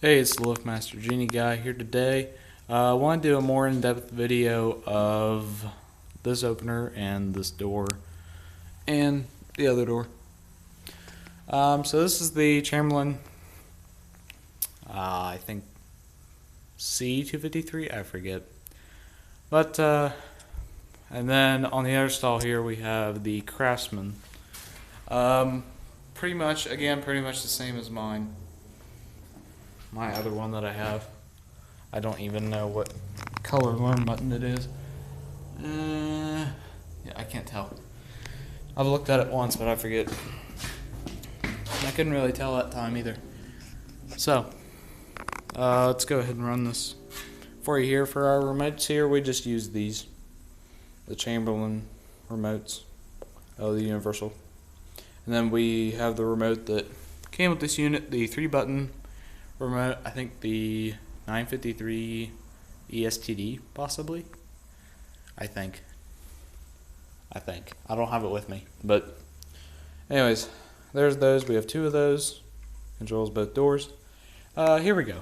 Hey, it's the Liftmaster Genie guy here today. I want to do a more in-depth video of this opener and this door and the other door. So this is the Chamberlain, I think C253, I forget. But, and then on the other stall here we have the Craftsman. Pretty much the same as mine. My other one that I have. I don't even know what color learn button it is. Yeah, I can't tell. I've looked at it once, but I forget. I couldn't really tell that time either. So, let's go ahead and run this for you here. For our remotes here, we just use these. The Chamberlain remotes. The universal. And then we have the remote that came with this unit, the 3-button remote, I think the 953 ESTD, possibly. I think. I don't have it with me. But, anyways, there's those. We have 2 of those. Controls both doors. Here we go.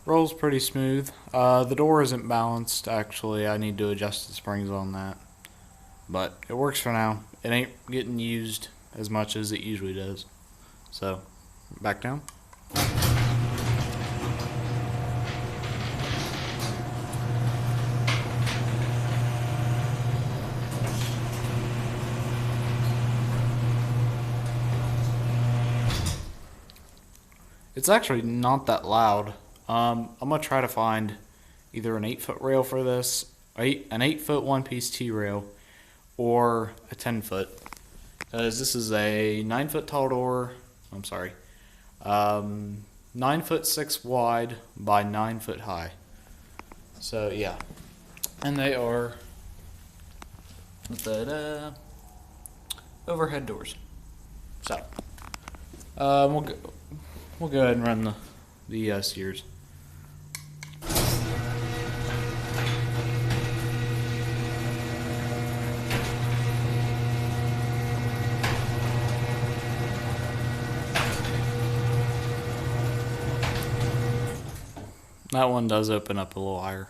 Rolls pretty smooth. The door isn't balanced, actually. I need to adjust the springs on that. But it works for now. It ain't getting used as much as it usually does. So, back down. It's actually not that loud. I'm gonna try to find either an 8-foot rail for this, an 8-foot one-piece T-rail, or a 10-foot. As this is a 9-foot tall door. I'm sorry, 9 foot 6 wide by 9 foot high. So yeah, and they are overhead doors. So we'll go ahead and run the sears. That one does open up a little higher.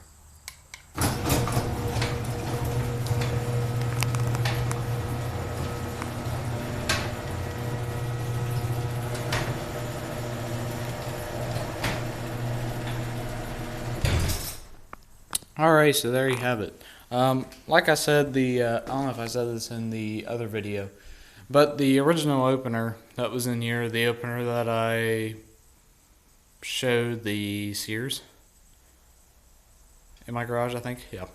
Alright, so there you have it. Like I said, I don't know if I said this in the other video, but the original opener that was in here, the opener that I showed the sears in my garage, I think, yeah.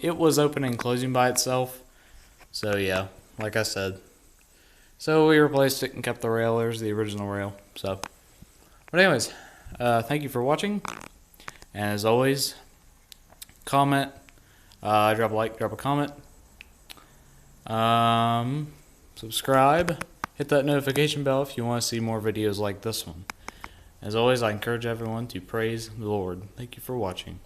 It was opening and closing by itself, so yeah, like I said. So we replaced it and kept the rail. There's the original rail. So, but anyways, thank you for watching, and as always, comment, drop a like, drop a comment, subscribe, hit that notification bell if you want to see more videos like this one. As always, I encourage everyone to praise the Lord. Thank you for watching.